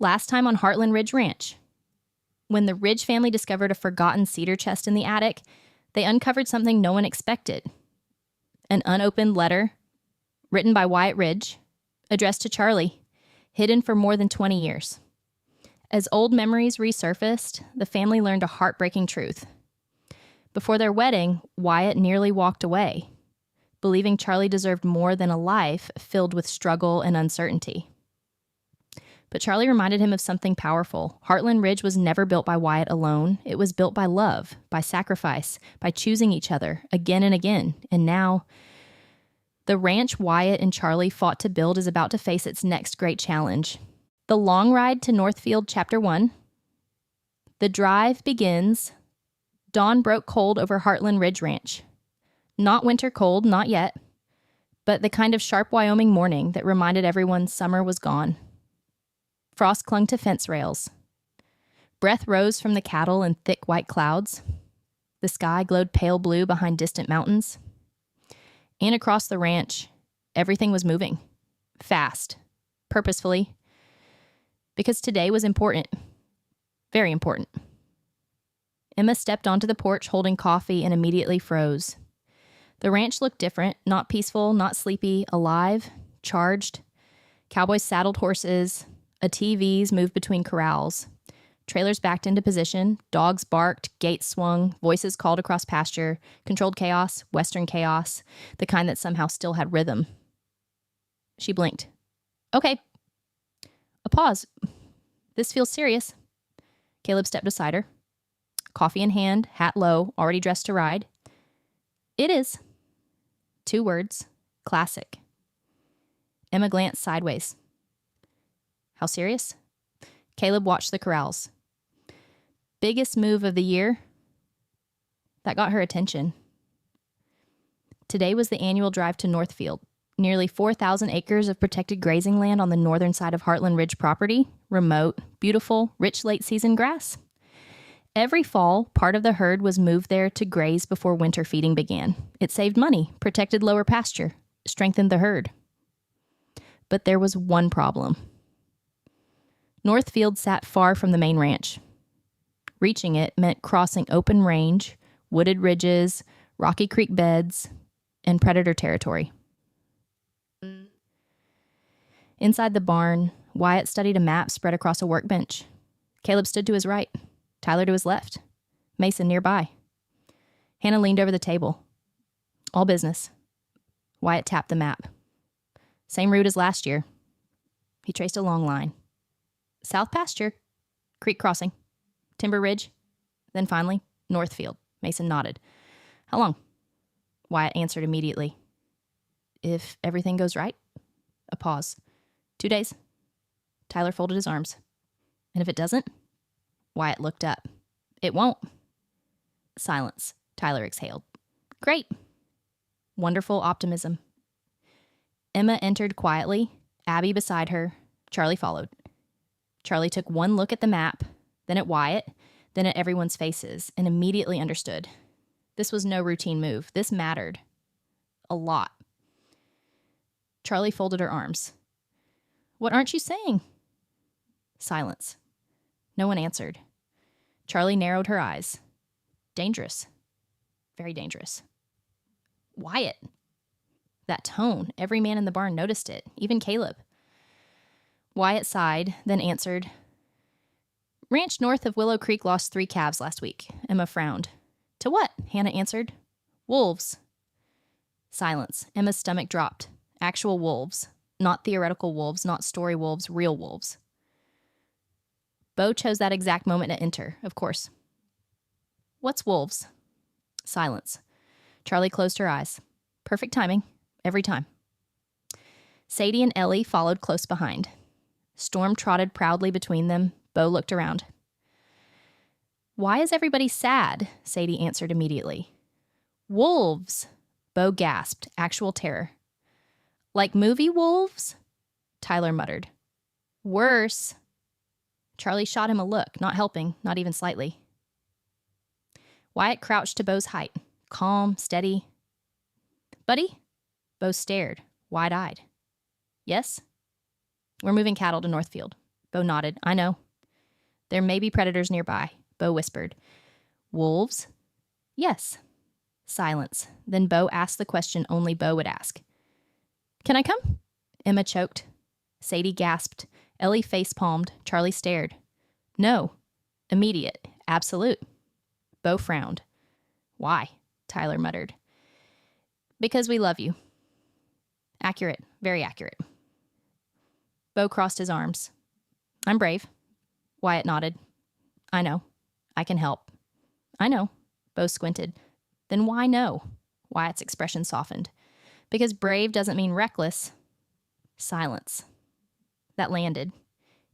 Last time on Heartland Ridge Ranch. When the Ridge family discovered a forgotten cedar chest in the attic, they uncovered something no one expected. An unopened letter written by Wyatt Ridge, addressed to Charlie, hidden for more than 20 years. As old memories resurfaced, the family learned a heartbreaking truth. Before their wedding, Wyatt nearly walked away, believing Charlie deserved more than a life filled with struggle and uncertainty. But Charlie reminded him of something powerful. Heartland Ridge was never built by Wyatt alone. It was built by love, by sacrifice, by choosing each other again and again. And now, the ranch Wyatt and Charlie fought to build is about to face its next great challenge. The long ride to Northfield, Chapter 1. The drive begins. Dawn broke cold over Heartland Ridge Ranch. Not winter cold, not yet, but the kind of sharp Wyoming morning that reminded everyone summer was gone. Frost clung to fence rails. Breath rose from the cattle in thick white clouds. The sky glowed pale blue behind distant mountains. And across the ranch, everything was moving. Fast. Purposefully. Because today was important. Very important. Emma stepped onto the porch holding coffee and immediately froze. The ranch looked different. Not peaceful, not sleepy, alive, charged. Cowboys saddled horses. ATVs moved between corrals. Trailers backed into position. Dogs barked. Gates swung. Voices called across pasture. Controlled chaos. Western chaos. The kind that somehow still had rhythm. She blinked. Okay. A pause. This feels serious. Caleb stepped beside her. Coffee in hand, hat low, already dressed to ride. It is. 2 words. Classic. Emma glanced sideways. How serious? Caleb watched the corrals. Biggest move of the year? That got her attention. Today was the annual drive to Northfield. Nearly 4,000 acres of protected grazing land on the northern side of Heartland Ridge property. Remote, beautiful, rich late-season grass. Every fall, part of the herd was moved there to graze before winter feeding began. It saved money, protected lower pasture, strengthened the herd. But there was one problem. Northfield sat far from the main ranch. Reaching it meant crossing open range, wooded ridges, rocky creek beds, and predator territory. Inside the barn, Wyatt studied a map spread across a workbench. Caleb stood to his right, Tyler to his left, Mason nearby. Hannah leaned over the table. All business. Wyatt tapped the map. Same route as last year. He traced a long line. South pasture, creek crossing, Timber Ridge, then finally, Northfield. Mason nodded. How long? Wyatt answered immediately. If everything goes right. A pause. 2 days. Tyler folded his arms. And if it doesn't? Wyatt looked up. It won't. Silence. Tyler exhaled. Great. Wonderful optimism. Emma entered quietly, Abby beside her. Charlie followed. Charlie took one look at the map, then at Wyatt, then at everyone's faces, and immediately understood. This was no routine move. This mattered. A lot. Charlie folded her arms. What aren't you saying? Silence. No one answered. Charlie narrowed her eyes. Dangerous. Very dangerous. Wyatt. That tone. Every man in the barn noticed it, even Caleb. Wyatt sighed, then answered. Ranch north of Willow Creek lost 3 calves last week. Emma frowned. To what? Hannah answered. Wolves. Silence. Emma's stomach dropped. Actual wolves. Not theoretical wolves, not story wolves, real wolves. Bo chose that exact moment to enter, of course. What's wolves? Silence. Charlie closed her eyes. Perfect timing. Every time. Sadie and Ellie followed close behind. Storm trotted proudly between them. Bo looked around. Why is everybody sad? Sadie answered immediately. Wolves! Bo gasped, actual terror. Like movie wolves? Tyler muttered. Worse. Charlie shot him a look, not helping, not even slightly. Wyatt crouched to Bo's height, calm, steady. Buddy? Bo stared, wide-eyed. Yes? We're moving cattle to Northfield. Bo nodded. I know. There may be predators nearby, Bo whispered. Wolves? Yes. Silence. Then Bo asked the question only Bo would ask. Can I come? Emma choked. Sadie gasped. Ellie face-palmed. Charlie stared. No. Immediate. Absolute. Bo frowned. Why? Tyler muttered. Because we love you. Accurate. Very accurate. Bo crossed his arms. I'm brave. Wyatt nodded. I know. I can help. I know. Bo squinted. Then why no? Wyatt's expression softened. Because brave doesn't mean reckless. Silence. That landed.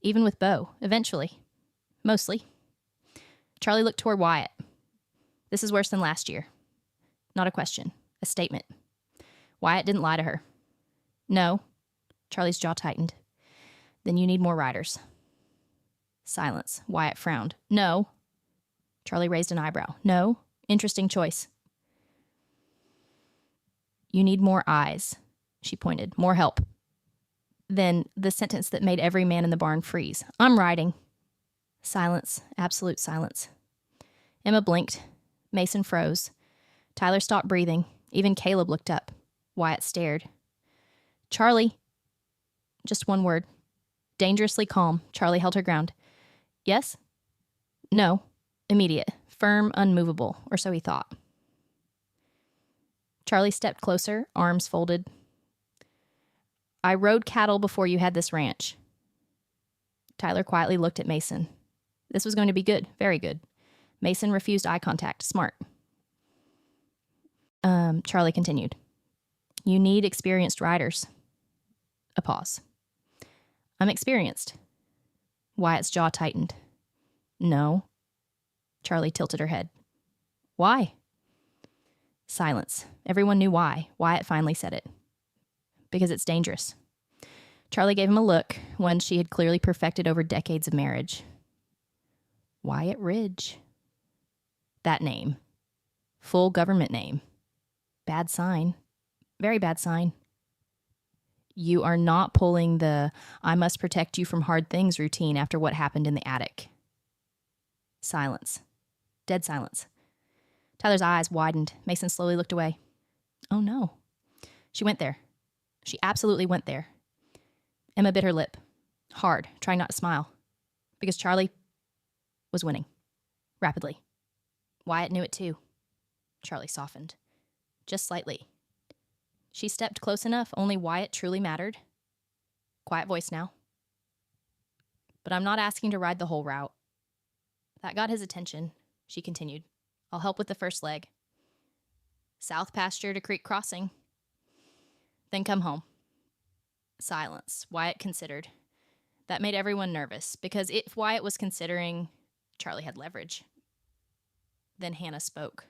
Even with Bo, eventually. Mostly. Charlie looked toward Wyatt. This is worse than last year. Not a question. A statement. Wyatt didn't lie to her. No. Charlie's jaw tightened. Then you need more riders. Silence. Wyatt frowned. No. Charlie raised an eyebrow. No. Interesting choice. You need more eyes, she pointed. More help. Then the sentence that made every man in the barn freeze. I'm riding. Silence. Absolute silence. Emma blinked. Mason froze. Tyler stopped breathing. Even Caleb looked up. Wyatt stared. Charlie. Just one word. Dangerously calm. Charlie held her ground. Yes? No. Immediate. Firm, unmovable. Or so he thought. Charlie stepped closer, arms folded. I rode cattle before you had this ranch. Tyler quietly looked at Mason. This was going to be good. Very good. Mason refused eye contact. Smart. Charlie continued. You need experienced riders. A pause. I'm experienced. Wyatt's jaw tightened. No. Charlie tilted her head. Why? Silence. Everyone knew why. Wyatt finally said it. Because it's dangerous. Charlie gave him a look, one she had clearly perfected over decades of marriage. Wyatt Ridge. That name. Full government name. Bad sign. Very bad sign. You are not pulling the I must protect you from hard things routine after what happened in the attic. Silence. Dead silence. Tyler's eyes widened. Mason slowly looked away. Oh no. She went there. She absolutely went there. Emma bit her lip. Hard, trying not to smile. Because Charlie was winning. Rapidly. Wyatt knew it too. Charlie softened. Just slightly. She stepped close enough only Wyatt truly mattered. Quiet voice now. But I'm not asking to ride the whole route. That got his attention, she continued. I'll help with the first leg. South pasture to creek crossing. Then come home. Silence. Wyatt considered. That made everyone nervous, because if Wyatt was considering, Charlie had leverage. Then Hannah spoke.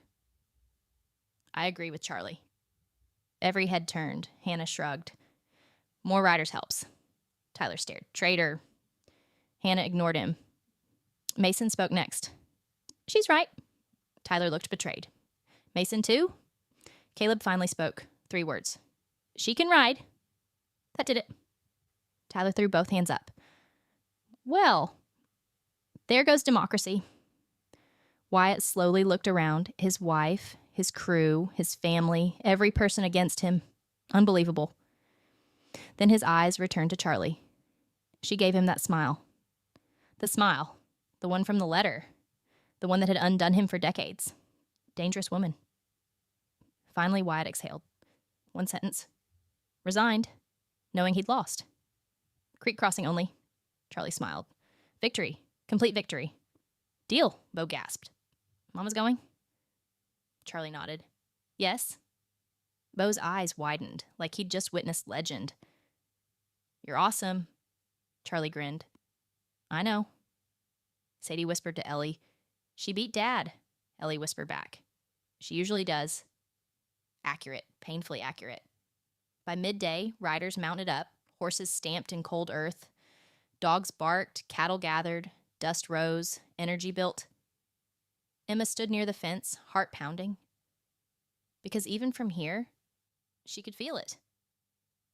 I agree with Charlie. Every head turned. Hannah shrugged. More riders helps. Tyler stared. Traitor. Hannah ignored him. Mason spoke next. She's right. Tyler looked betrayed. Mason too? Caleb finally spoke. 3 words. She can ride. That did it. Tyler threw both hands up. Well, there goes democracy. Wyatt slowly looked around. His wife, his crew, his family, every person against him. Unbelievable. Then his eyes returned to Charlie. She gave him that smile. The smile. The one from the letter. The one that had undone him for decades. Dangerous woman. Finally, Wyatt exhaled. 1 sentence. Resigned, knowing he'd lost. Creek crossing only. Charlie smiled. Victory. Complete victory. Deal, Bo gasped. Mama's going? Charlie nodded. Yes. Bo's eyes widened, like he'd just witnessed legend. You're awesome. Charlie grinned. I know. Sadie whispered to Ellie. She beat Dad, Ellie whispered back. She usually does. Accurate, painfully accurate. By midday, riders mounted up, horses stamped in cold earth. Dogs barked, cattle gathered, dust rose, energy built. Emma stood near the fence, heart pounding. Because even from here, she could feel it.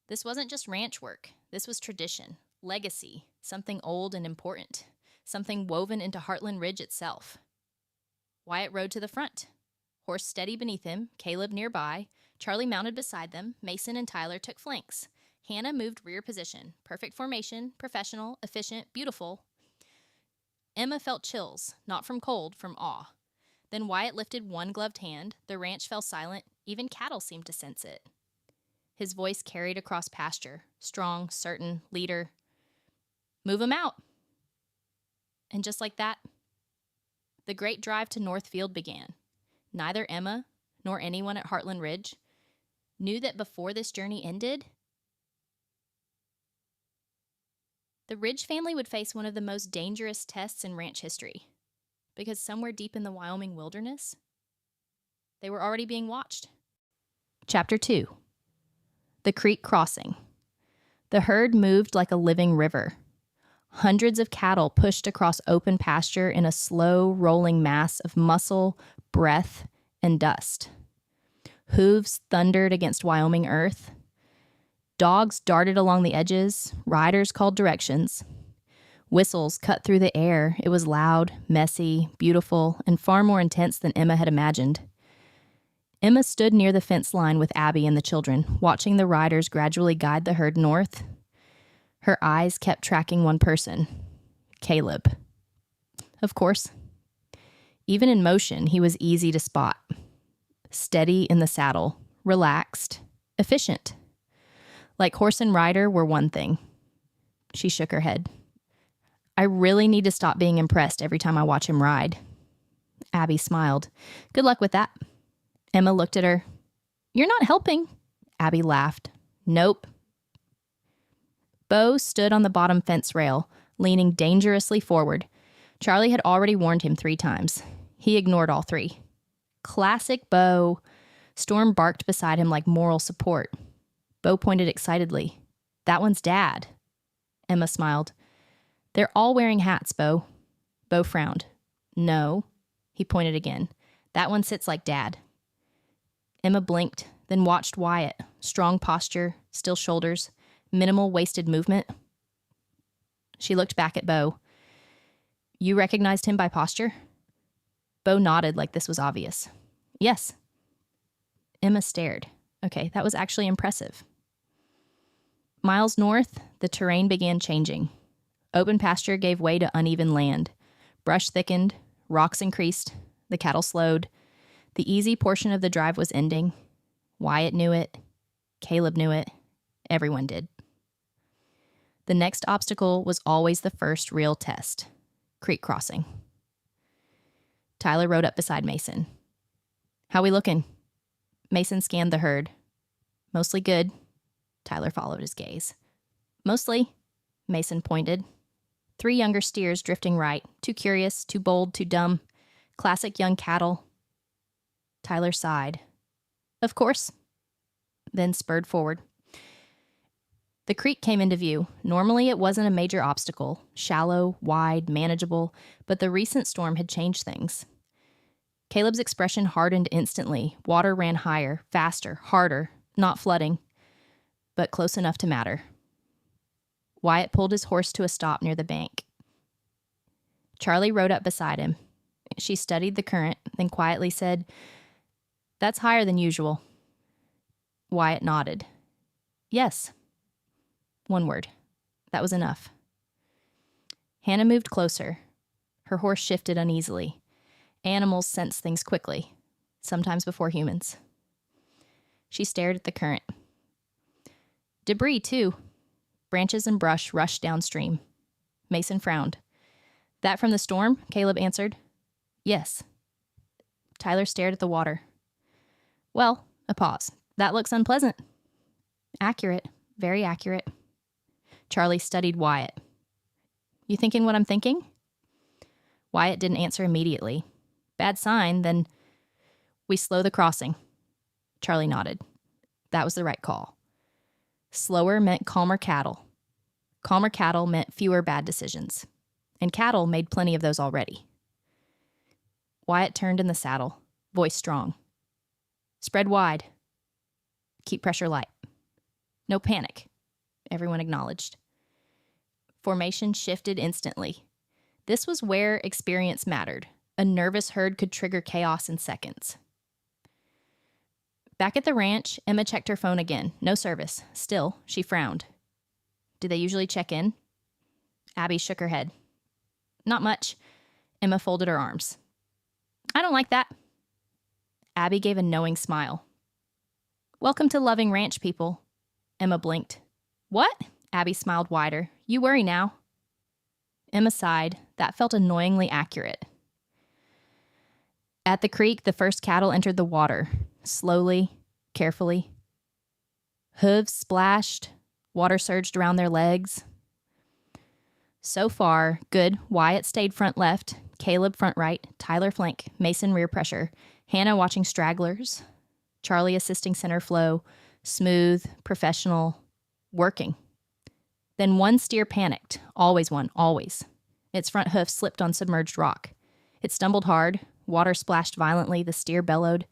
This wasn't just ranch work. This was tradition, Legacy, something old and important, something woven into Heartland Ridge itself. Wyatt rode to the front. Horse steady beneath him, Caleb nearby, Charlie mounted beside them, Mason and Tyler took flanks. Hannah moved rear position. Perfect formation, professional, efficient, beautiful. Emma felt chills, not from cold, from awe. Then Wyatt lifted one gloved hand. The ranch fell silent. Even cattle seemed to sense it. His voice carried across pasture. Strong, certain, leader. Move 'em out. And just like that, the great drive to Northfield began. Neither Emma nor anyone at Heartland Ridge knew that before this journey ended, the Ridge family would face one of the most dangerous tests in ranch history, because somewhere deep in the Wyoming wilderness, they were already being watched. Chapter 2. The Creek Crossing. The herd moved like a living river. Hundreds of cattle pushed across open pasture in a slow, rolling mass of muscle, breath, and dust. Hooves thundered against Wyoming earth. Dogs darted along the edges. Riders called directions. Whistles cut through the air. It was loud, messy, beautiful, and far more intense than Emma had imagined. Emma stood near the fence line with Abby and the children, watching the riders gradually guide the herd north. Her eyes kept tracking one person, Caleb. Of course. Even in motion, he was easy to spot. Steady in the saddle, relaxed, efficient. Like horse and rider were one thing. She shook her head. I really need to stop being impressed every time I watch him ride. Abby smiled. Good luck with that. Emma looked at her. You're not helping. Abby laughed. Nope. Bo stood on the bottom fence rail, leaning dangerously forward. Charlie had already warned him 3 times. He ignored all 3. Classic Bo. Storm barked beside him like moral support. Bo pointed excitedly. That one's Dad. Emma smiled. They're all wearing hats, Bo. Bo frowned. No. He pointed again. That one sits like Dad. Emma blinked, then watched Wyatt. Strong posture, still shoulders, minimal wasted movement. She looked back at Bo. You recognized him by posture? Bo nodded like this was obvious. Yes. Emma stared. Okay, that was actually impressive. Miles north, the terrain began changing. Open pasture gave way to uneven land. Brush thickened, rocks increased, the cattle slowed. The easy portion of the drive was ending. Wyatt knew it. Caleb knew it. Everyone did. The next obstacle was always the first real test. Creek crossing. Tyler rode up beside Mason. How we looking? Mason scanned the herd. Mostly good. Tyler followed his gaze. Mostly, Mason pointed. 3 younger steers drifting right. Too curious, too bold, too dumb. Classic young cattle. Tyler sighed. Of course. Then spurred forward. The creek came into view. Normally it wasn't a major obstacle. Shallow, wide, manageable, but the recent storm had changed things. Caleb's expression hardened instantly. Water ran higher, faster, harder, not flooding, but close enough to matter. Wyatt pulled his horse to a stop near the bank. Charlie rode up beside him. She studied the current, then quietly said, That's higher than usual. Wyatt nodded. Yes. 1 word. That was enough. Hannah moved closer. Her horse shifted uneasily. Animals sense things quickly, sometimes before humans. She stared at the current. Debris, too. Branches and brush rushed downstream. Mason frowned. That from the storm? Caleb answered. Yes. Tyler stared at the water. Well, a pause. That looks unpleasant. Accurate. Very accurate. Charlie studied Wyatt. You thinking what I'm thinking? Wyatt didn't answer immediately. Bad sign, then we slow the crossing. Charlie nodded. That was the right call. Slower meant calmer cattle. Calmer cattle meant fewer bad decisions. And cattle made plenty of those already. Wyatt turned in the saddle, voice strong. Spread wide. Keep pressure light. No panic. Everyone acknowledged. Formation shifted instantly. This was where experience mattered. A nervous herd could trigger chaos in seconds. Back at the ranch, Emma checked her phone again. No service. Still, she frowned. Do they usually check in? Abby shook her head. Not much. Emma folded her arms. I don't like that. Abby gave a knowing smile. Welcome to Loving Ranch, people. Emma blinked. What? Abby smiled wider. You worry now. Emma sighed. That felt annoyingly accurate. At the creek, the first cattle entered the water. Slowly, carefully. Hooves splashed. Water surged around their legs. So far, good. Wyatt stayed front left, Caleb front right, Tyler flank, Mason rear pressure, Hannah watching stragglers, Charlie assisting center flow, smooth, professional, working. Then one steer panicked. Always one, always. Its front hoof slipped on submerged rock. It stumbled hard. Water splashed violently. The steer bellowed.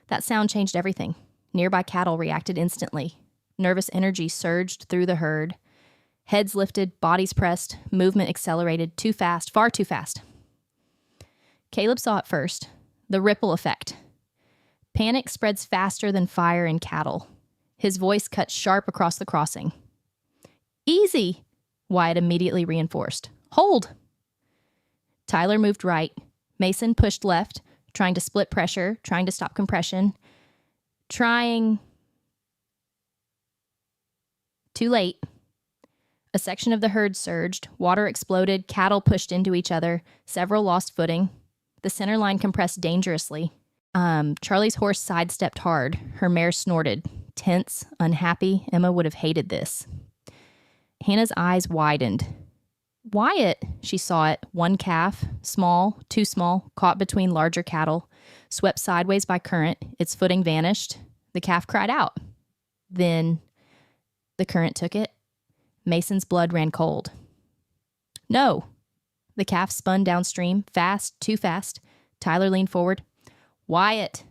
That sound changed everything. Nearby cattle reacted instantly. Nervous energy surged through the herd. Heads lifted, bodies pressed, movement accelerated. Too fast, far too fast. Caleb saw it first. The ripple effect. Panic spreads faster than fire in cattle. His voice cut sharp across the crossing. Easy, Wyatt immediately reinforced. Hold. Tyler moved right. Mason pushed left, trying to split pressure, trying to stop compression. Too late. A section of the herd surged. Water exploded. Cattle pushed into each other. Several lost footing. The center line compressed dangerously. Charlie's horse sidestepped hard. Her mare snorted. Tense, unhappy. Emma would have hated this. Hannah's eyes widened. Wyatt, she saw it. One calf, small, too small, caught between larger cattle, swept sideways by current. Its footing vanished. The calf cried out. Then the current took it. Mason's blood ran cold. No. The calf spun downstream, fast, too fast. Tyler leaned forward. Wyatt.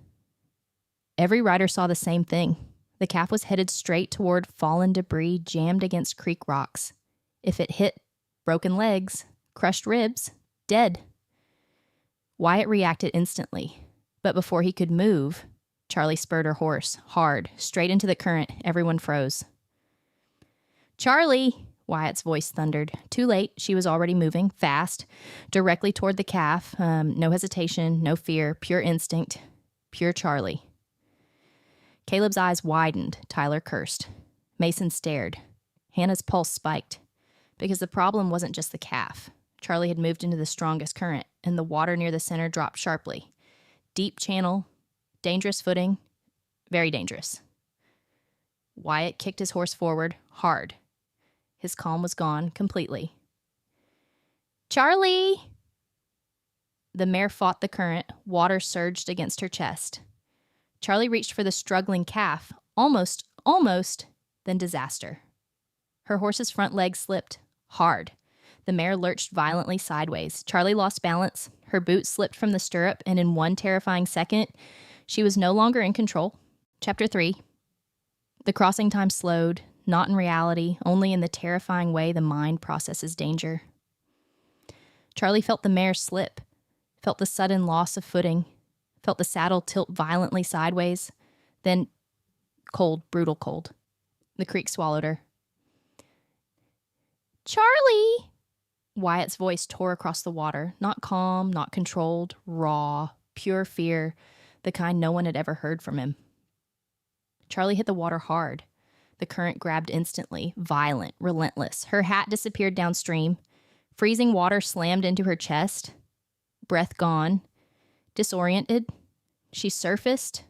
Every rider saw the same thing. The calf was headed straight toward fallen debris jammed against creek rocks. If it hit, broken legs, crushed ribs, dead. Wyatt reacted instantly. But before he could move, Charlie spurred her horse, hard, straight into the current. Everyone froze. Charlie, Wyatt's voice thundered. Too late. She was already moving, fast, directly toward the calf. No hesitation, no fear, pure instinct, pure Charlie. Caleb's eyes widened. Tyler cursed. Mason stared. Hannah's pulse spiked. Because the problem wasn't just the calf. Charlie had moved into the strongest current, and the water near the center dropped sharply. Deep channel, dangerous footing, very dangerous. Wyatt kicked his horse forward, hard. His calm was gone completely. Charlie! The mare fought the current. Water surged against her chest. Charlie reached for the struggling calf. Almost, then disaster. Her horse's front leg slipped. Hard. The mare lurched violently sideways. Charlie lost balance. Her boot slipped from the stirrup, and in one terrifying second, she was no longer in control. Chapter 3. The crossing time slowed. Not in reality, only in the terrifying way the mind processes danger. Charlie felt the mare slip, felt the sudden loss of footing, felt the saddle tilt violently sideways, then cold, brutal cold. The creek swallowed her. Charlie! Wyatt's voice tore across the water, not calm, not controlled, raw, pure fear, the kind no one had ever heard from him. Charlie hit the water hard. The current grabbed instantly, violent, relentless. Her hat disappeared downstream. Freezing water slammed into her chest. Breath gone. Disoriented. She surfaced.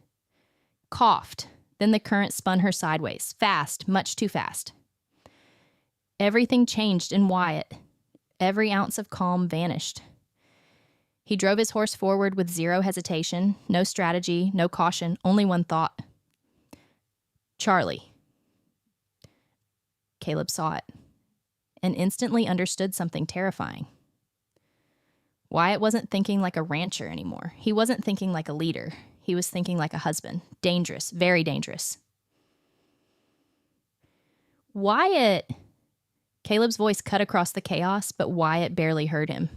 Coughed. Then the current spun her sideways. Fast, much too fast. Everything changed in Wyatt. Every ounce of calm vanished. He drove his horse forward with zero hesitation, no strategy, no caution, only one thought. Charlie. Caleb saw it and instantly understood something terrifying. Wyatt wasn't thinking like a rancher anymore. He wasn't thinking like a leader. He was thinking like a husband. Dangerous, very dangerous. Wyatt! Caleb's voice cut across the chaos, but Wyatt barely heard him.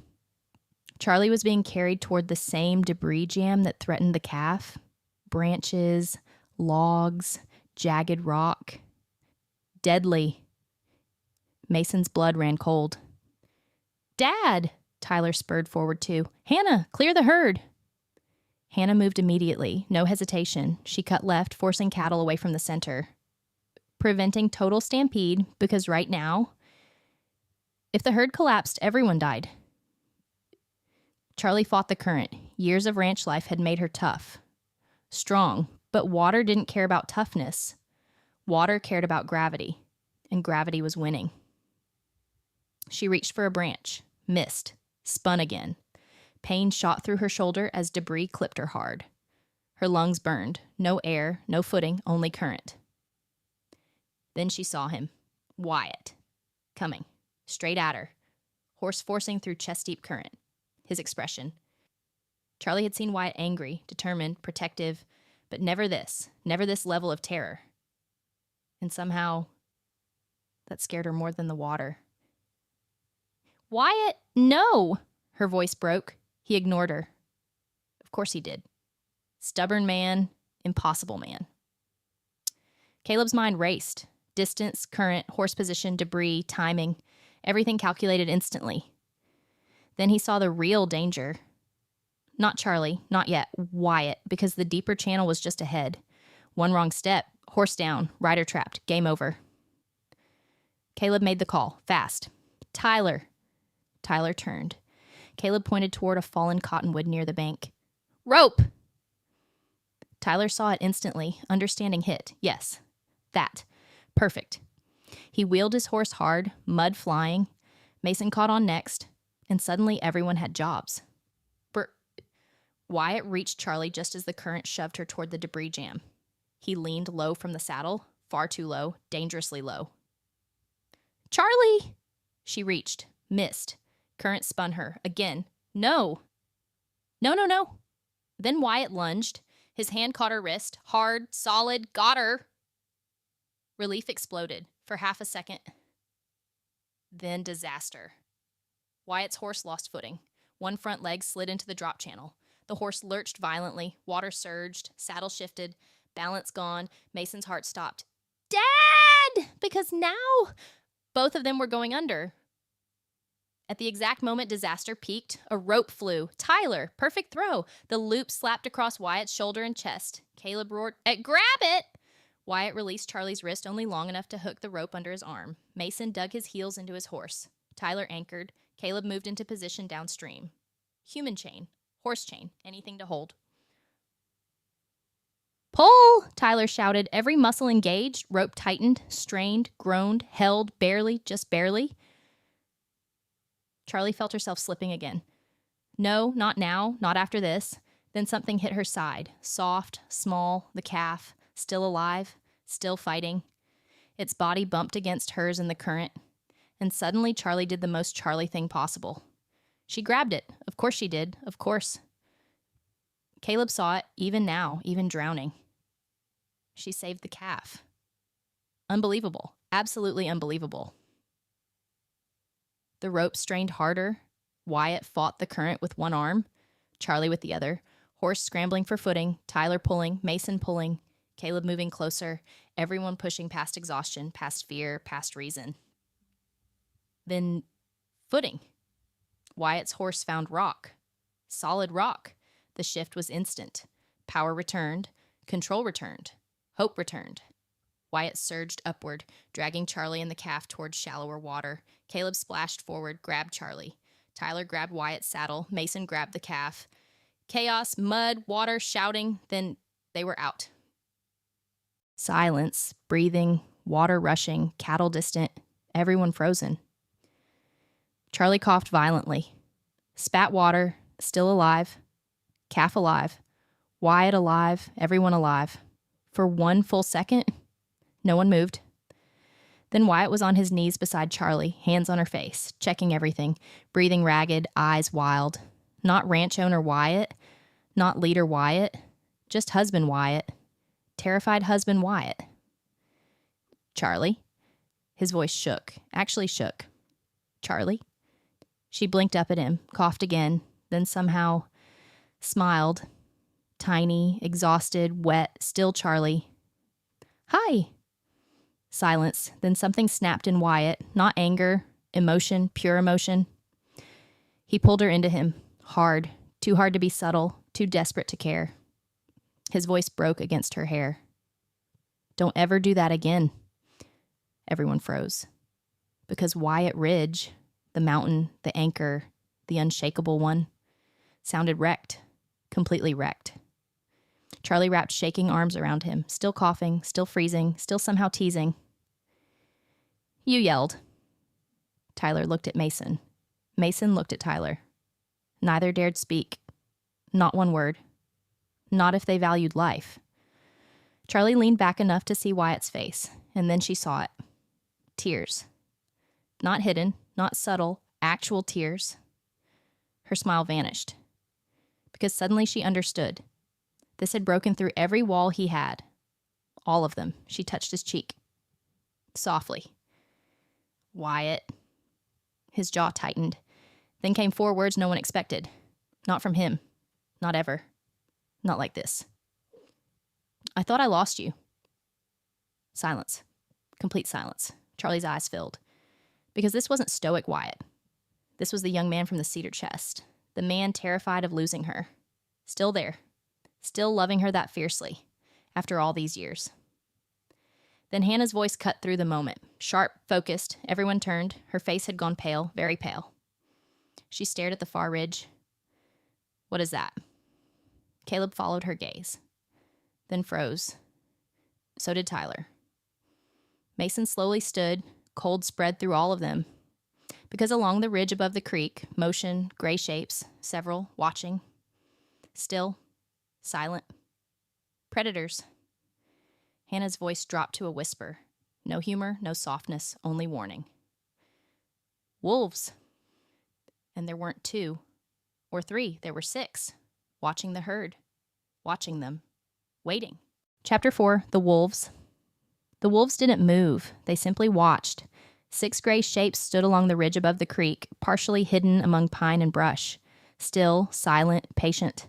Charlie was being carried toward the same debris jam that threatened the calf. Branches, logs, jagged rock. Deadly. Mason's blood ran cold. "Dad!" Tyler spurred forward too. "Hannah, clear the herd!" Hannah moved immediately, no hesitation. She cut left, forcing cattle away from the center, preventing total stampede because right now, if the herd collapsed, everyone died. Charlie fought the current. Years of ranch life had made her tough, strong, but water didn't care about toughness. Water cared about gravity, and gravity was winning. She reached for a branch, missed, spun again. Pain shot through her shoulder as debris clipped her hard. Her lungs burned. No air, no footing, only current. Then she saw him, Wyatt, coming, straight at her, horse forcing through chest-deep current. His expression. Charlie had seen Wyatt angry, determined, protective, but never this level of terror. And somehow, that scared her more than the water. "Wyatt, no!" Her voice broke. He ignored her. Of course he did. Stubborn man, impossible man. Caleb's mind raced. Distance, current, horse position, debris, timing, everything calculated instantly. Then he saw the real danger. Not Charlie, not yet, Wyatt, because the deeper channel was just ahead. One wrong step, horse down, rider trapped, game over. Caleb made the call, fast. "Tyler." Tyler turned. Caleb pointed toward a fallen cottonwood near the bank. "Rope!" Tyler saw it instantly, understanding hit. Yes, that. Perfect. He wheeled his horse hard, mud flying. Mason caught on next, and suddenly everyone had jobs. Wyatt reached Charlie just as the current shoved her toward the debris jam. He leaned low from the saddle, far too low, dangerously low. "Charlie!" She reached, missed. Current spun her. Again. No. No. Then Wyatt lunged. His hand caught her wrist. Hard, solid, got her. Relief exploded for half a second. Then disaster. Wyatt's horse lost footing. One front leg slid into the drop channel. The horse lurched violently. Water surged. Saddle shifted. Balance gone. Mason's heart stopped. "Dad!" Because now both of them were going under. At the exact moment disaster peaked, a rope flew. Tyler, perfect throw. The loop slapped across Wyatt's shoulder and chest. Caleb roared, "Grab it!" Wyatt released Charlie's wrist only long enough to hook the rope under his arm. Mason dug his heels into his horse. Tyler anchored. Caleb moved into position downstream. Human chain, horse chain, anything to hold. "Pull!" Tyler shouted. Every muscle engaged, rope tightened, strained, groaned, held, barely, just barely. Charlie felt herself slipping again. No, not now, not after this. Then something hit her side. Soft, small, the calf, still alive, still fighting. Its body bumped against hers in the current. And suddenly Charlie did the most Charlie thing possible. She grabbed it. Of course she did. Of course. Caleb saw it, even now, even drowning. She saved the calf. Unbelievable. Absolutely unbelievable. The rope strained harder. Wyatt fought the current with one arm, Charlie with the other. Horse scrambling for footing, Tyler pulling, Mason pulling, Caleb moving closer, everyone pushing past exhaustion, past fear, past reason. Then footing. Wyatt's horse found rock. Solid rock. The shift was instant. Power returned. Control returned. Hope returned. Wyatt surged upward, dragging Charlie and the calf towards shallower water. Caleb splashed forward, grabbed Charlie. Tyler grabbed Wyatt's saddle. Mason grabbed the calf. Chaos, mud, water, shouting. Then they were out. Silence, breathing, water rushing, cattle distant, everyone frozen. Charlie coughed violently. Spat water, still alive. Calf alive. Wyatt alive, everyone alive. For one full second, no one moved. Then Wyatt was on his knees beside Charlie, hands on her face, checking everything, breathing ragged, eyes wild. Not ranch owner Wyatt, not leader Wyatt, just husband Wyatt. Terrified husband Wyatt. "Charlie?" His voice shook, actually shook. Charlie? She blinked up at him, coughed again, then somehow smiled. Tiny, exhausted, wet, still Charlie. Hi. Silence, then something snapped in Wyatt, not anger, emotion, pure emotion. He pulled her into him, hard, too hard to be subtle, too desperate to care. His voice broke against her hair. Don't ever do that again. Everyone froze. Because Wyatt Ridge, the mountain, the anchor, the unshakable one, sounded wrecked, completely wrecked. Charlie wrapped shaking arms around him, still coughing, still freezing, still somehow teasing. You yelled. Tyler looked at Mason. Mason looked at Tyler. Neither dared speak. Not one word. Not if they valued life. Charlie leaned back enough to see Wyatt's face, and then she saw it. Tears. Not hidden, not subtle, actual tears. Her smile vanished. Because suddenly she understood. This had broken through every wall he had. All of them. She touched his cheek. Softly. Wyatt. His jaw tightened. Then came 4 words no one expected. Not from him. Not ever. Not like this. I thought I lost you. Silence. Complete silence. Charlie's eyes filled. Because this wasn't stoic Wyatt. This was the young man from the cedar chest. The man terrified of losing her. Still there. Still loving her that fiercely. After all these years. Then Hannah's voice cut through the moment. Sharp, focused. Everyone turned. Her face had gone pale, very pale. She stared at the far ridge. What is that? Caleb followed her gaze. Then froze. So did Tyler. Mason slowly stood, cold spread through all of them. Because along the ridge above the creek, motion, gray shapes, several, watching. Still, silent. Predators. Hannah's voice dropped to a whisper. No humor, no softness, only warning. Wolves. And there weren't 2 or 3, there were 6, watching the herd, watching them, waiting. Chapter 4, The Wolves. The wolves didn't move, they simply watched. 6 gray shapes stood along the ridge above the creek, partially hidden among pine and brush. Still, silent, patient.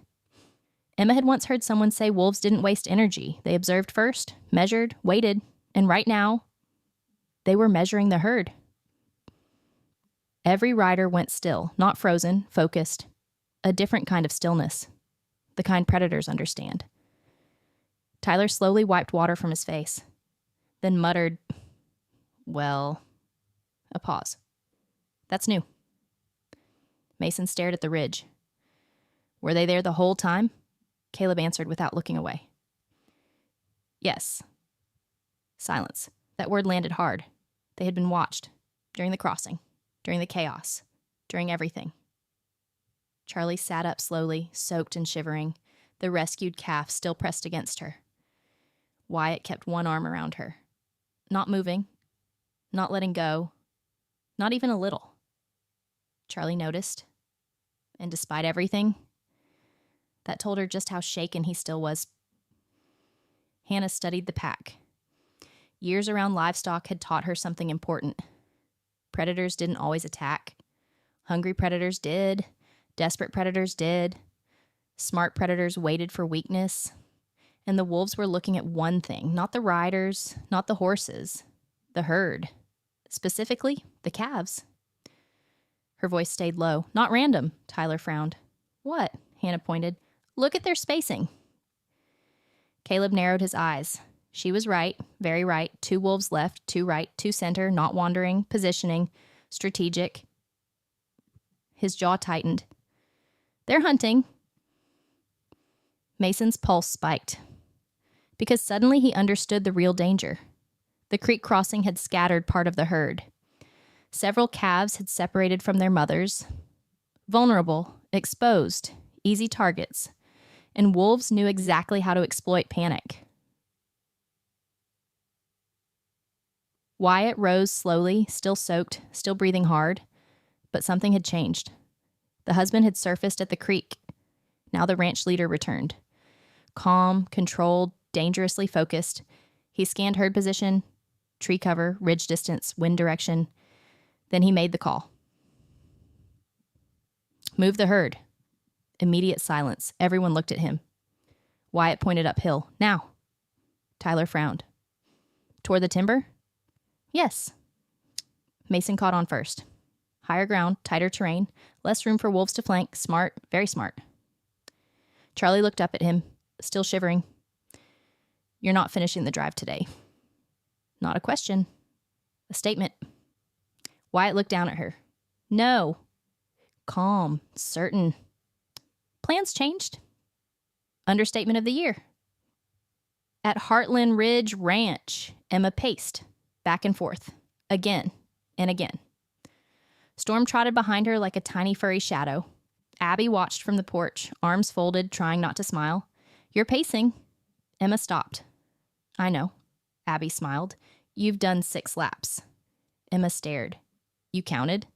Emma had once heard someone say wolves didn't waste energy. They observed first, measured, waited, and right now, they were measuring the herd. Every rider went still, not frozen, focused. A different kind of stillness. The kind predators understand. Tyler slowly wiped water from his face. Then muttered, well, a pause. That's new. Mason stared at the ridge. Were they there the whole time? Caleb answered without looking away. Yes. Silence. That word landed hard. They had been watched. During the crossing. During the chaos. During everything. Charlie sat up slowly, soaked and shivering, the rescued calf still pressed against her. Wyatt kept one arm around her. Not moving. Not letting go. Not even a little. Charlie noticed. And despite everything, that told her just how shaken he still was. Hannah studied the pack. Years around livestock had taught her something important. Predators didn't always attack. Hungry predators did. Desperate predators did. Smart predators waited for weakness. And the wolves were looking at one thing, not the riders, not the horses, the herd. Specifically, the calves. Her voice stayed low. Not random, Tyler frowned. What? Hannah pointed. Look at their spacing. Caleb narrowed his eyes. She was right, very right. 2 wolves left, 2 right, 2 center, not wandering, positioning, strategic. His jaw tightened. They're hunting. Mason's pulse spiked. Because suddenly he understood the real danger. The creek crossing had scattered part of the herd. Several calves had separated from their mothers. Vulnerable, exposed, easy targets. And wolves knew exactly how to exploit panic. Wyatt rose slowly, still soaked, still breathing hard. But something had changed. The husband had surfaced at the creek. Now the ranch leader returned. Calm, controlled, dangerously focused. He scanned herd position. tree cover, ridge distance, wind direction. Then he made the call. Move the herd. Immediate silence. Everyone looked at him. Wyatt pointed uphill. Now. Tyler frowned. Toward the timber? Yes. Mason caught on first. Higher ground, tighter terrain, less room for wolves to flank. Smart, very smart. Charlie looked up at him, still shivering. You're not finishing the drive today. Not a question. A statement. Wyatt looked down at her. No. Calm, certain. Plans changed. Understatement of the year. At Heartland Ridge Ranch, Emma paced back and forth, again and again. Storm trotted behind her like a tiny furry shadow. Abby watched from the porch, arms folded, trying not to smile. You're pacing. Emma stopped. I know. Abby smiled. You've done 6 laps. Emma stared. You counted?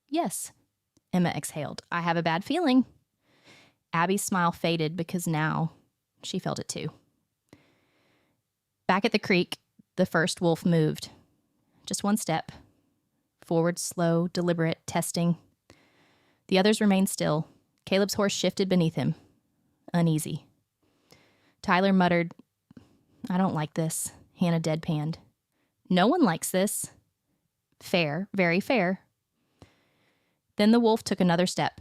Yes. Emma exhaled. I have a bad feeling. Abby's smile faded because now she felt it too. Back at the creek, the first wolf moved. Just one step. Forward, slow, deliberate, testing. The others remained still. Caleb's horse shifted beneath him. Uneasy. Tyler muttered, I don't like this. Hannah deadpanned. No one likes this. Fair, very fair. Then the wolf took another step,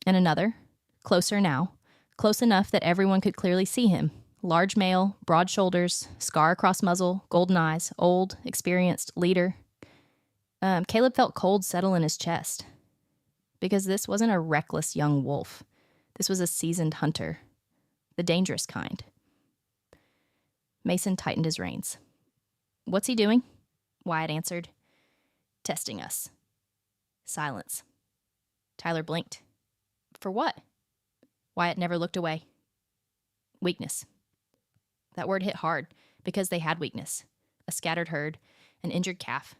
and another, closer now, close enough that everyone could clearly see him. Large male, broad shoulders, scar across muzzle, golden eyes, old, experienced, leader. Caleb felt cold settle in his chest. Because this wasn't a reckless young wolf. This was a seasoned hunter. The dangerous kind. Mason tightened his reins. What's he doing? Wyatt answered. Testing us. Silence. Tyler blinked. For what? Wyatt never looked away. Weakness. That word hit hard because they had weakness. A scattered herd, an injured calf.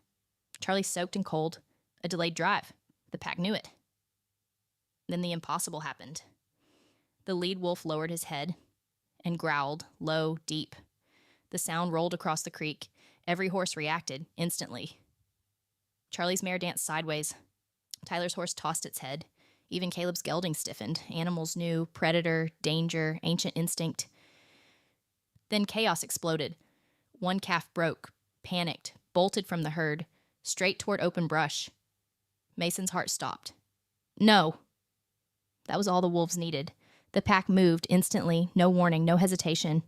Charlie soaked and cold. A delayed drive. The pack knew it. Then the impossible happened. The lead wolf lowered his head and growled, low, deep. The sound rolled across the creek. Every horse reacted instantly. Charlie's mare danced sideways. Tyler's horse tossed its head. Even Caleb's gelding stiffened. Animals knew predator, danger, ancient instinct. Then chaos exploded. One calf broke, panicked, bolted from the herd, straight toward open brush. Mason's heart stopped. No. That was all the wolves needed. The pack moved instantly, no warning, no hesitation.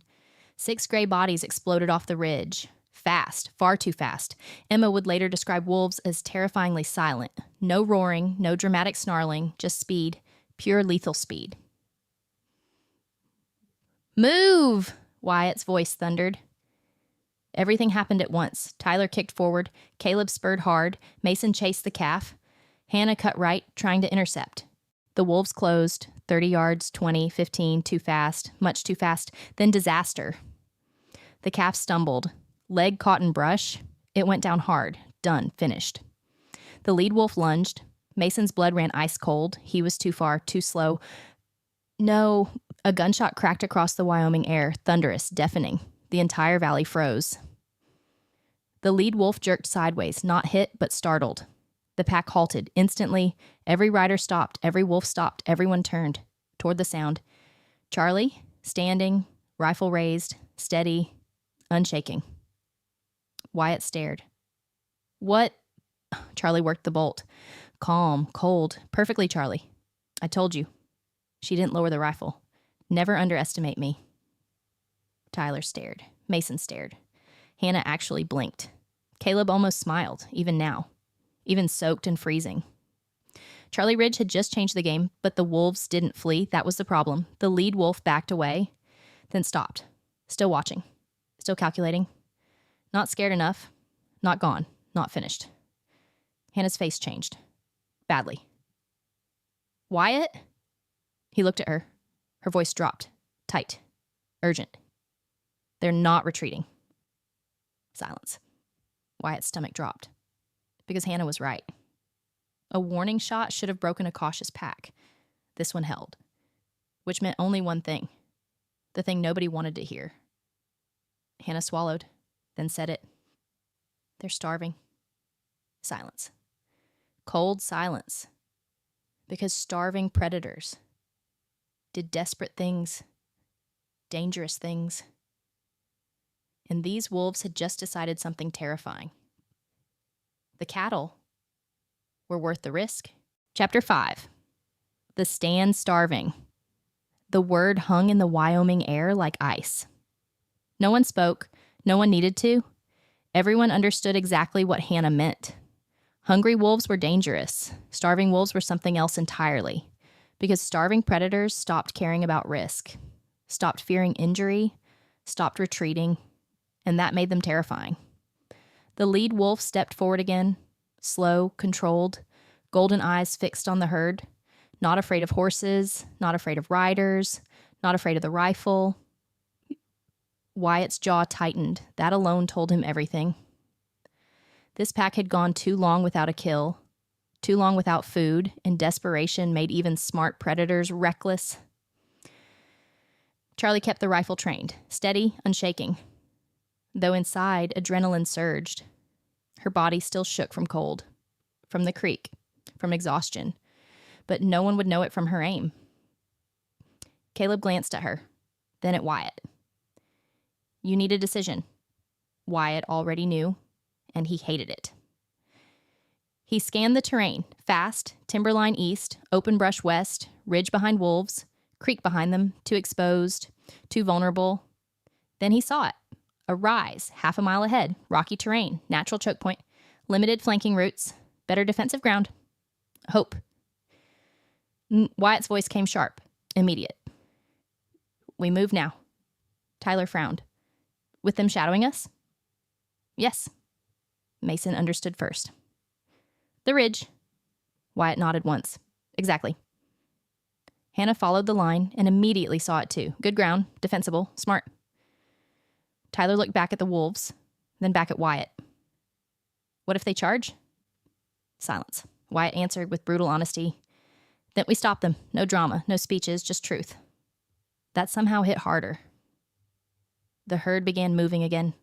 6 gray bodies exploded off the ridge. Fast, far too fast. Emma would later describe wolves as terrifyingly silent. No roaring, no dramatic snarling, just speed, pure lethal speed. Move! Wyatt's voice thundered. Everything happened at once. Tyler kicked forward. Caleb spurred hard. Mason chased the calf. Hannah cut right, trying to intercept. The wolves closed. 30 yards, 20, 15, too fast, much too fast. Then disaster. The calf stumbled. Leg caught in brush. It went down hard. Done. Finished. The lead wolf lunged. Mason's blood ran ice cold. He was too far, too slow. No. A gunshot cracked across the Wyoming air, thunderous, deafening. The entire valley froze. The lead wolf jerked sideways, not hit, but startled. The pack halted instantly. Every rider stopped. Every wolf stopped. Everyone turned toward the sound. Charlie, standing, rifle raised, steady, unshaking. Wyatt stared. What? Charlie worked the bolt. Calm, cold, perfectly, Charlie. I told you. She didn't lower the rifle. Never underestimate me. Tyler stared. Mason stared. Hannah actually blinked. Caleb almost smiled, even now. Even soaked and freezing. Charlie Ridge had just changed the game, but the wolves didn't flee. That was the problem. The lead wolf backed away, then stopped. Still watching. Still calculating. Not scared enough. Not gone. Not finished. Hannah's face changed. Badly. Wyatt? He looked at her. Her voice dropped. Tight. Urgent. They're not retreating. Silence. Wyatt's stomach dropped. Because Hannah was right. A warning shot should have broken a cautious pack. This one held. Which meant only one thing. The thing nobody wanted to hear. Hannah swallowed, then said it. They're starving. Silence. Cold silence. Because starving predators did desperate things, dangerous things. And these wolves had just decided something terrifying. The cattle were worth the risk. Chapter 5. The stand starving. The word hung in the Wyoming air like ice. No one spoke. No one needed to. Everyone understood exactly what Hannah meant. Hungry wolves were dangerous. Starving wolves were something else entirely. Because starving predators stopped caring about risk, stopped fearing injury, stopped retreating, and that made them terrifying. The lead wolf stepped forward again, slow, controlled, golden eyes fixed on the herd, not afraid of horses, not afraid of riders, not afraid of the rifle. Wyatt's jaw tightened. That alone told him everything. This pack had gone too long without a kill, too long without food, and desperation made even smart predators reckless. Charlie kept the rifle trained, steady, unshaking. Though inside, adrenaline surged. Her body still shook from cold, from the creek, from exhaustion. But no one would know it from her aim. Caleb glanced at her, then at Wyatt. You need a decision. Wyatt already knew, and he hated it. He scanned the terrain, fast, timberline east, open brush west, ridge behind wolves, creek behind them, too exposed, too vulnerable. Then he saw it. A rise, half a mile ahead, rocky terrain, natural choke point, limited flanking routes, better defensive ground. Hope. Wyatt's voice came sharp, immediate. We move now. Tyler frowned. With them shadowing us? Yes. Mason understood first. The ridge. Wyatt nodded once. Exactly. Hannah followed the line and immediately saw it too. Good ground, defensible, smart. Tyler looked back at the wolves, then back at Wyatt. What if they charge? Silence. Wyatt answered with brutal honesty. Then we stop them. No drama, no speeches, just truth. That somehow hit harder. The herd began moving again.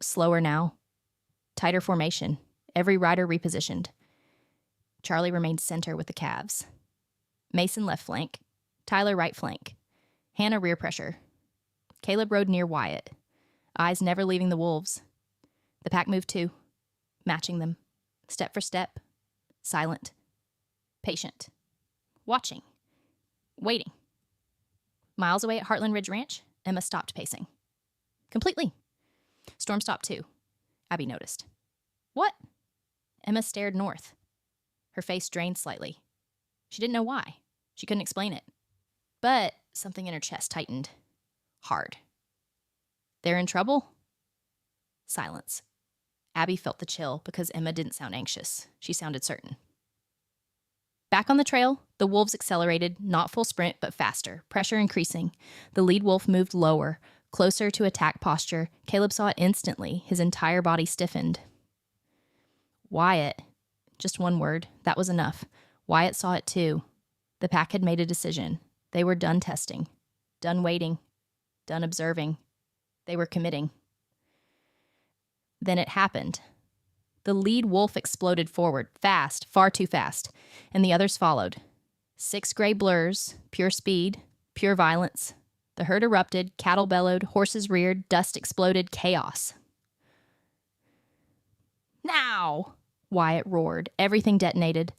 Slower now. Tighter formation. Every rider repositioned. Charlie remained center with the calves. Mason left flank. Tyler right flank. Hannah rear pressure. Caleb rode near Wyatt. Eyes never leaving the wolves. The pack moved too, matching them. Step for step. Silent. Patient. Watching. Waiting. Miles away at Heartland Ridge Ranch, Emma stopped pacing. Completely. Storm stopped too. Abby noticed. What? Emma stared north. Her face drained slightly. She didn't know why. She couldn't explain it. But something in her chest tightened. Hard. They're in trouble? Silence. Abby felt the chill because Emma didn't sound anxious. She sounded certain. Back on the trail, the wolves accelerated, not full sprint, but faster, pressure increasing. The lead wolf moved lower, closer to attack posture. Caleb saw it instantly. His entire body stiffened. Wyatt. Just one word. That was enough. Wyatt saw it too. The pack had made a decision. They were done testing, done waiting, done observing. They were committing. Then it happened. The lead wolf exploded forward, fast, far too fast, and the others followed. 6 gray blurs, pure speed, pure violence. The herd erupted, cattle bellowed, horses reared, dust exploded, chaos. Now! Wyatt roared. Everything detonated.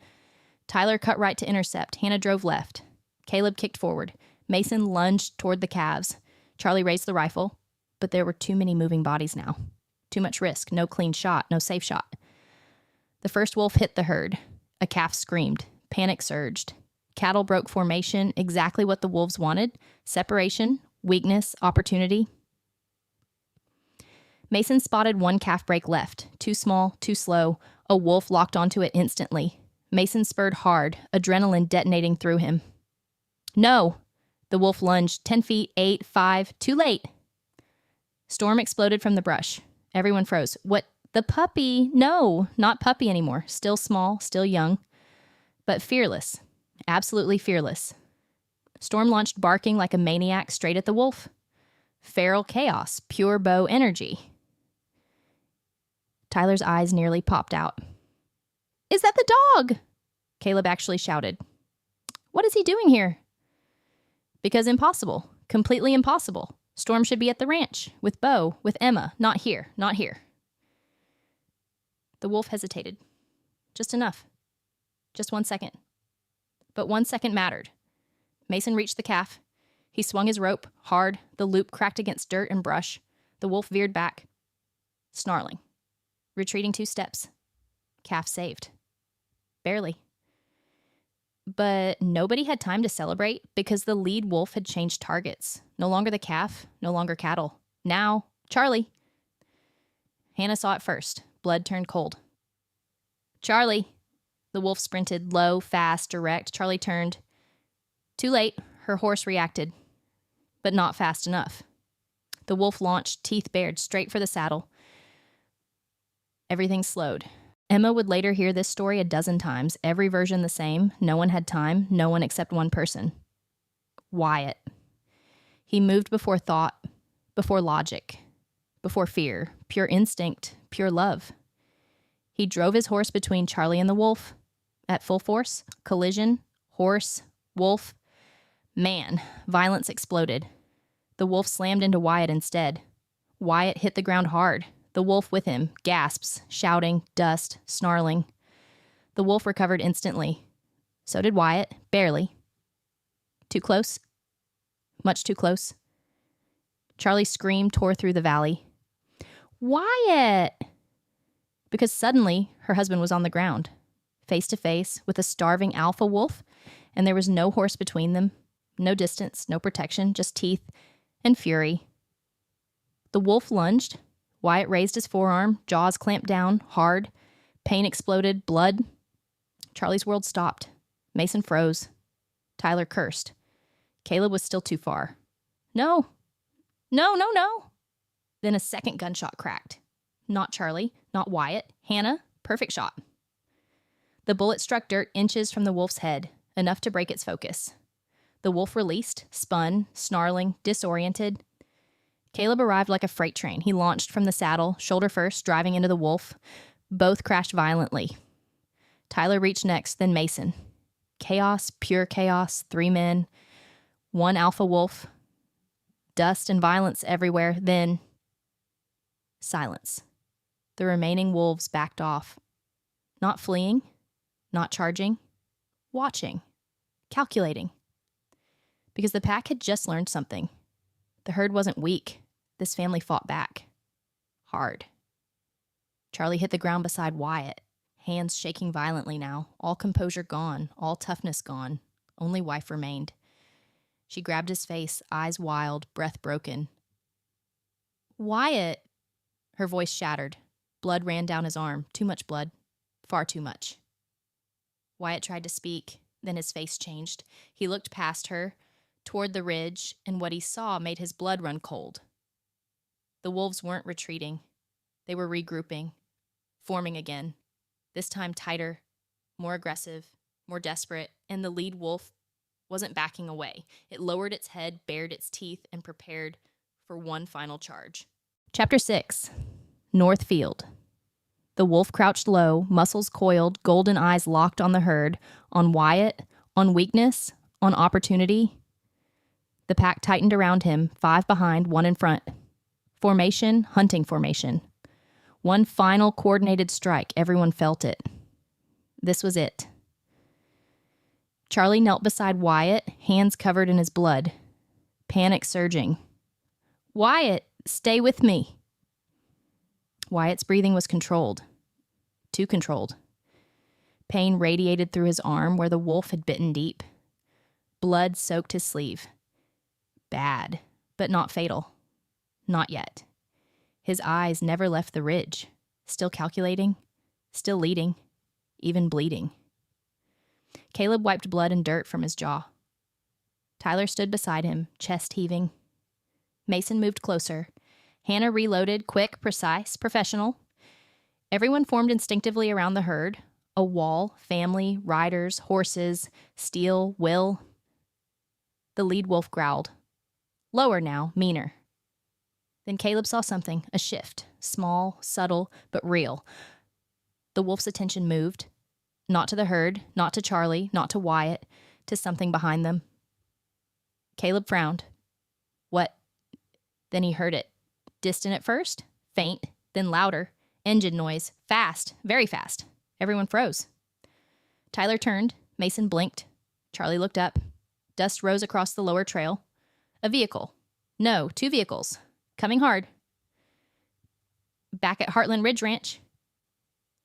Tyler cut right to intercept. Hannah drove left. Caleb kicked forward. Mason lunged toward the calves. Charlie raised the rifle, but there were too many moving bodies now. Too much risk, no clean shot, no safe shot. The first wolf hit the herd. A calf screamed. Panic surged. Cattle broke formation, exactly what the wolves wanted. Separation, weakness, opportunity. Mason spotted one calf break left. Too small, too slow. A wolf locked onto it instantly. Mason spurred hard, adrenaline detonating through him. No! The wolf lunged 10 feet, 8, 5, too late. Storm exploded from the brush. Everyone froze. What? The puppy? No, not puppy anymore. Still small, still young, but fearless. Absolutely fearless. Storm launched barking like a maniac straight at the wolf. Feral chaos, pure bow energy. Tyler's eyes nearly popped out. "Is that the dog?" Caleb actually shouted. "What is he doing here?" "Because impossible. Completely impossible. Storm should be at the ranch, with Bo, with Emma, not here, not here." The wolf hesitated. Just enough. Just 1 second. But 1 second mattered. Mason reached the calf. He swung his rope hard. The loop cracked against dirt and brush. The wolf veered back, snarling, retreating 2 steps. Calf saved. Barely. But nobody had time to celebrate because the lead wolf had changed targets. No longer the calf, no longer cattle. Now, Charlie. Hannah saw it first. Blood turned cold. "Charlie." The wolf sprinted, low, fast, direct. Charlie turned. Too late. Her horse reacted, but not fast enough. The wolf launched, teeth bared, straight for the saddle. Everything slowed. Emma would later hear this story a dozen times, every version the same. No one had time, no one except one person. Wyatt. He moved before thought, before logic, before fear, pure instinct, pure love. He drove his horse between Charlie and the wolf. At full force, collision, horse, wolf. Man, violence exploded. The wolf slammed into Wyatt instead. Wyatt hit the ground hard. The wolf with him, gasps, shouting, dust, snarling. The wolf recovered instantly. So did Wyatt, barely. Too close? Much too close. Charlie's scream tore through the valley. "Wyatt!" Because suddenly, her husband was on the ground, face to face with a starving alpha wolf, and there was no horse between them, no distance, no protection, just teeth and fury. The wolf lunged. Wyatt raised his forearm, jaws clamped down, hard. Pain exploded, blood. Charlie's world stopped. Mason froze. Tyler cursed. Caleb was still too far. No. No, no, no. Then a second gunshot cracked. Not Charlie, not Wyatt. Hannah, perfect shot. The bullet struck dirt inches from the wolf's head, enough to break its focus. The wolf released, spun, snarling, disoriented. Caleb arrived like a freight train. He launched from the saddle, shoulder first, driving into the wolf. Both crashed violently. Tyler reached next, then Mason. Chaos, pure chaos, 3 men, 1 alpha wolf. Dust and violence everywhere, then silence. The remaining wolves backed off. Not fleeing, not charging, watching, calculating. Because the pack had just learned something. The herd wasn't weak. This family fought back. Hard. Charlie hit the ground beside Wyatt, hands shaking violently now, all composure gone, all toughness gone. Only wife remained. She grabbed his face, eyes wild, breath broken. "Wyatt!" Her voice shattered. Blood ran down his arm. Too much blood. Far too much. Wyatt tried to speak, then his face changed. He looked past her, toward the ridge, and what he saw made his blood run cold. The wolves weren't retreating. They were regrouping, forming again, this time tighter, more aggressive, more desperate, and the lead wolf wasn't backing away. It lowered its head, bared its teeth, and prepared for one final charge. Chapter 6. North Field. The wolf crouched low, muscles coiled, golden eyes locked on the herd, on Wyatt, on weakness, on opportunity. The pack tightened around him, 5 behind, 1 in front. Formation, hunting formation. One final coordinated strike, everyone felt it. This was it. Charlie knelt beside Wyatt, hands covered in his blood. Panic surging. "Wyatt, stay with me." Wyatt's breathing was controlled. Too controlled. Pain radiated through his arm where the wolf had bitten deep. Blood soaked his sleeve. Bad, but not fatal. Not yet. His eyes never left the ridge. Still calculating, still leading, even bleeding. Caleb wiped blood and dirt from his jaw. Tyler stood beside him, chest heaving. Mason moved closer. Hannah reloaded, quick, precise, professional. Everyone formed instinctively around the herd. A wall, family, riders, horses, steel, will. The lead wolf growled. Lower now, meaner. Then Caleb saw something, a shift, small, subtle, but real. The wolf's attention moved, not to the herd, not to Charlie, not to Wyatt, to something behind them. Caleb frowned. What? Then he heard it. Distant at first, faint, then louder. Engine noise, fast, very fast. Everyone froze. Tyler turned. Mason blinked. Charlie looked up. Dust rose across the lower trail. A vehicle. No, 2 vehicles. Coming hard. Back at Heartland Ridge Ranch.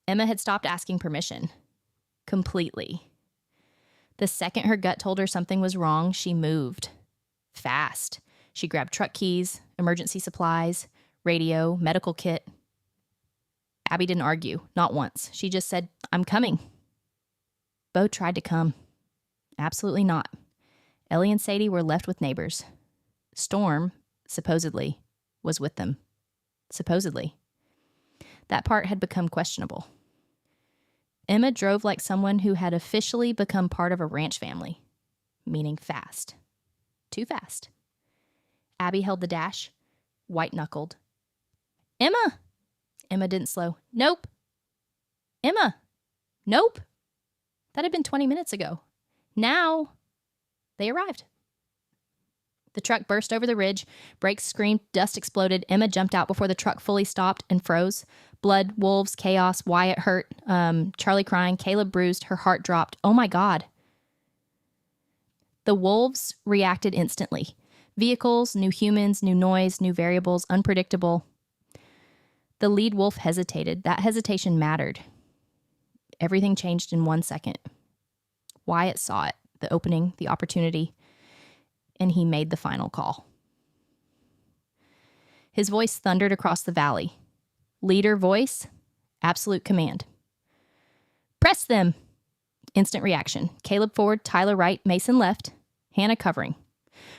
Emma had stopped asking permission. Completely. The second her gut told her something was wrong, she moved. Fast. She grabbed truck keys, emergency supplies, radio, medical kit. Abby didn't argue, not once. She just said, I'm coming. Bo tried to come. Absolutely not. Ellie and Sadie were left with neighbors. Storm, supposedly, was with them. Supposedly. That part had become questionable. Emma drove like someone who had officially become part of a ranch family, meaning fast. Too fast. Abby held the dash, white-knuckled. Emma! Emma didn't slow. Nope. Emma! Nope. That had been 20 minutes ago. Now, they arrived. The truck burst over the ridge. Brakes screamed. Dust exploded. Emma jumped out before the truck fully stopped and froze. Blood, wolves, chaos, Wyatt hurt, Charlie crying, Caleb bruised. Her heart dropped. Oh my God. The wolves reacted instantly. Vehicles, new humans, new noise, new variables, unpredictable. The lead wolf hesitated. That hesitation mattered. Everything changed in 1 second. Wyatt saw it, the opening, the opportunity, and he made the final call. His voice thundered across the valley. Leader voice, absolute command. Press them! Instant reaction. Caleb forward, Tyler right, Mason left, Hannah covering.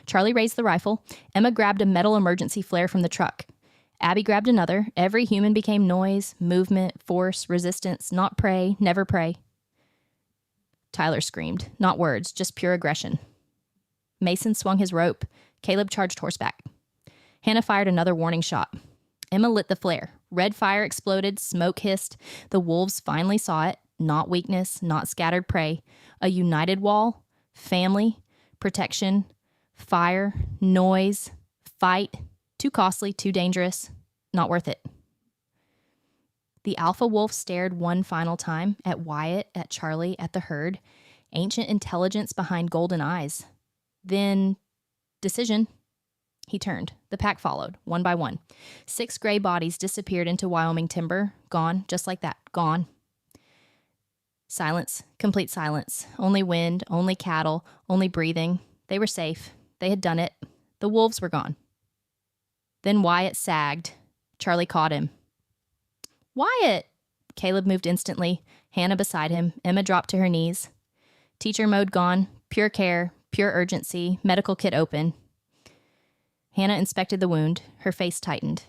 Charlie raised the rifle. Emma grabbed a metal emergency flare from the truck. Abby grabbed another. Every human became noise, movement, force, resistance, not prey, never prey. Tyler screamed. Not words, just pure aggression. Mason swung his rope. Caleb charged horseback. Hannah fired another warning shot. Emma lit the flare. Red fire exploded, smoke hissed. The wolves finally saw it. Not weakness, not scattered prey. A united wall, family, protection, fire, noise, fight. Too costly, too dangerous, not worth it. The alpha wolf stared one final time at Wyatt, at Charlie, at the herd. Ancient intelligence behind golden eyes. Then, decision. He turned. The pack followed, one by one. 6 gray bodies disappeared into Wyoming timber. Gone, just like that. Gone. Silence. Complete silence. Only wind, only cattle, only breathing. They were safe. They had done it. The wolves were gone. Then Wyatt sagged. Charlie caught him. Wyatt! Caleb moved instantly. Hannah beside him. Emma dropped to her knees. Teacher mode gone. Pure care. Pure urgency. Medical kit open. Hannah inspected the wound. Her face tightened.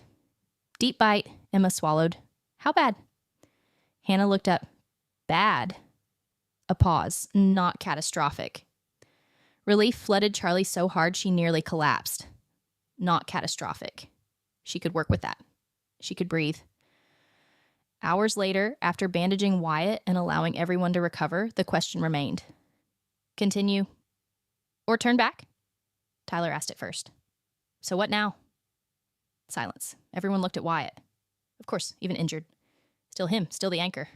Deep bite. Emma swallowed. How bad? Hannah looked up. Bad. A pause. Not catastrophic. Relief flooded Charlie so hard she nearly collapsed. Not catastrophic. She could work with that. She could breathe. Hours later, after bandaging Wyatt and allowing everyone to recover, the question remained. Continue. Or turn back? Tyler asked it first. So what now? Silence. Everyone looked at Wyatt. Of course, even injured. Still him, still the anchor.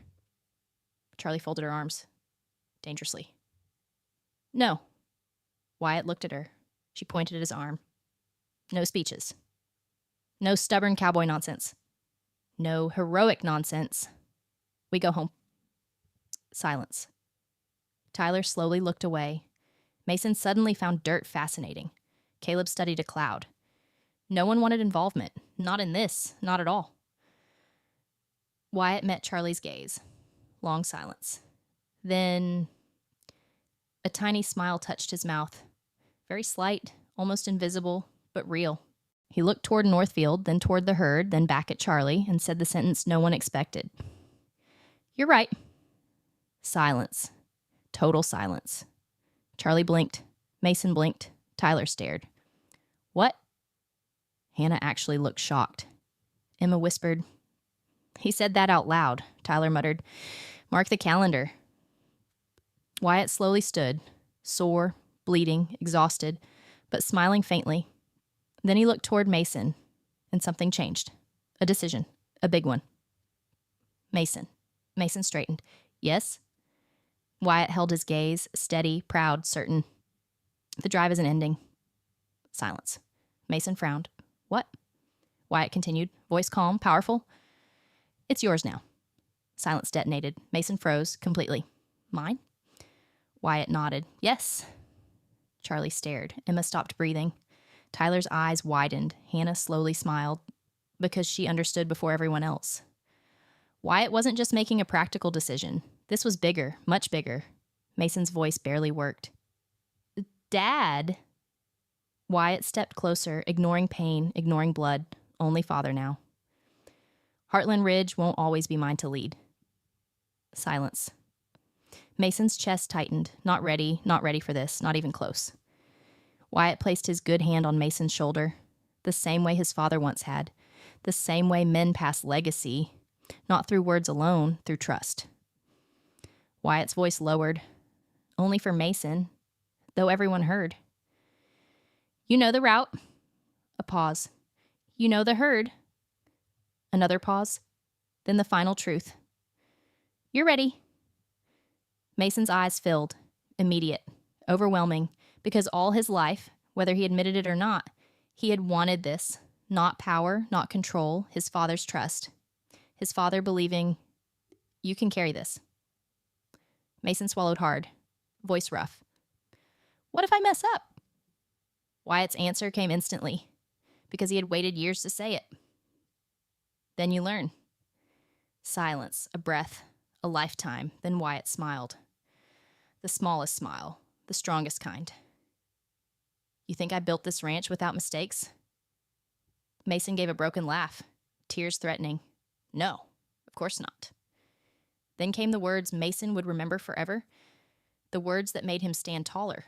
Charlie folded her arms. Dangerously. No. Wyatt looked at her. She pointed at his arm. No speeches. No stubborn cowboy nonsense. No heroic nonsense. We go home. Silence. Tyler slowly looked away. Mason suddenly found dirt fascinating. Caleb studied a cloud. No one wanted involvement. Not in this. Not at all. Wyatt met Charlie's gaze. Long silence. Then a tiny smile touched his mouth. Very slight, almost invisible, but real. He looked toward Northfield, then toward the herd, then back at Charlie, and said the sentence no one expected. You're right. Silence. Total silence. Charlie blinked. Mason blinked. Tyler stared. What? Hannah actually looked shocked. Emma whispered, "He said that out loud," Tyler muttered. "Mark the calendar." Wyatt slowly stood, sore, bleeding, exhausted, but smiling faintly. Then he looked toward Mason, and something changed. A decision. A big one. Mason. Mason straightened. "Yes?" Wyatt held his gaze, steady, proud, certain. "The drive isn't ending." Silence. Mason frowned. "What?" Wyatt continued, voice calm, powerful. "It's yours now." Silence detonated. Mason froze completely. "Mine?" Wyatt nodded. "Yes." Charlie stared. Emma stopped breathing. Tyler's eyes widened. Hannah slowly smiled, because she understood before everyone else. Wyatt wasn't just making a practical decision. This was bigger, much bigger. Mason's voice barely worked. "Dad?" Wyatt stepped closer, ignoring pain, ignoring blood. Only father now. "Heartland Ridge won't always be mine to lead." Silence. Mason's chest tightened. Not ready for this, not even close. Wyatt placed his good hand on Mason's shoulder, the same way his father once had, the same way men pass legacy, not through words alone, through trust. Wyatt's voice lowered, only for Mason, though everyone heard. "You know the route." A pause. "You know the herd." Another pause. Then the final truth. "You're ready." Mason's eyes filled. Immediate. Overwhelming. Because all his life, whether he admitted it or not, he had wanted this. Not power, not control, his father's trust. His father believing, "You can carry this." Mason swallowed hard. Voice rough. "What if I mess up?" Wyatt's answer came instantly, because he had waited years to say it. "Then you learn." Silence, a breath, a lifetime. Then Wyatt smiled. The smallest smile, the strongest kind. "You think I built this ranch without mistakes?" Mason gave a broken laugh, tears threatening. "No, of course not." Then came the words Mason would remember forever, the words that made him stand taller,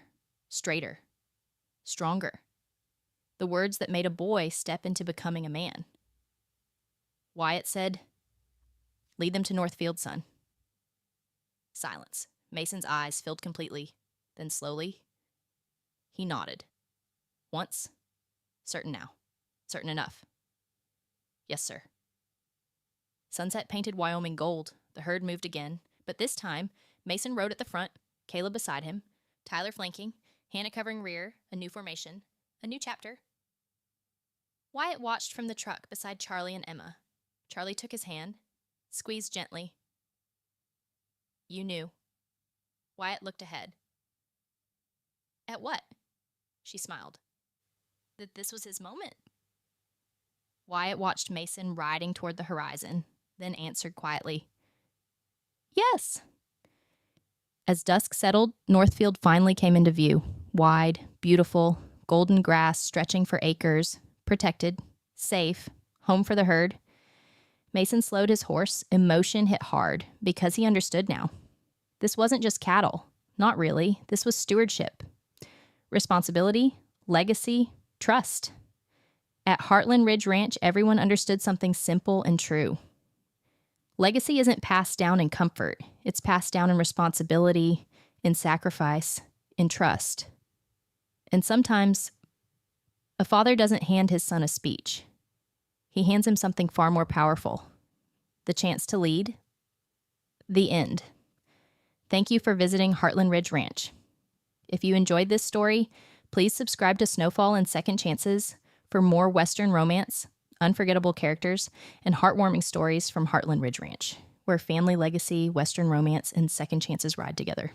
straighter, stronger, the words that made a boy step into becoming a man. Wyatt said, "Lead them to Northfield, son." Silence. Mason's eyes filled completely. Then slowly, he nodded. Once, certain now, certain enough. "Yes, sir." Sunset painted Wyoming gold. The herd moved again, but this time, Mason rode at the front, Caleb beside him, Tyler flanking, Hannah covering rear, a new formation, a new chapter. Wyatt watched from the truck beside Charlie and Emma. Charlie took his hand, squeezed gently. "You knew." Wyatt looked ahead. "At what?" She smiled. "That this was his moment." Wyatt watched Mason riding toward the horizon, then answered quietly, "Yes." As dusk settled, Northfield finally came into view. Wide, beautiful, golden grass stretching for acres, protected, safe, home for the herd. Mason slowed his horse. Emotion hit hard because he understood now. This wasn't just cattle. Not really. This was stewardship. Responsibility, legacy, trust. At Heartland Ridge Ranch, everyone understood something simple and true. Legacy isn't passed down in comfort. It's passed down in responsibility, in sacrifice, in trust. And sometimes, a father doesn't hand his son a speech. He hands him something far more powerful. The chance to lead. The end. Thank you for visiting Heartland Ridge Ranch. If you enjoyed this story, please subscribe to Snowfall and Second Chances for more Western romance, unforgettable characters, and heartwarming stories from Heartland Ridge Ranch, where family legacy, Western romance, and second chances ride together.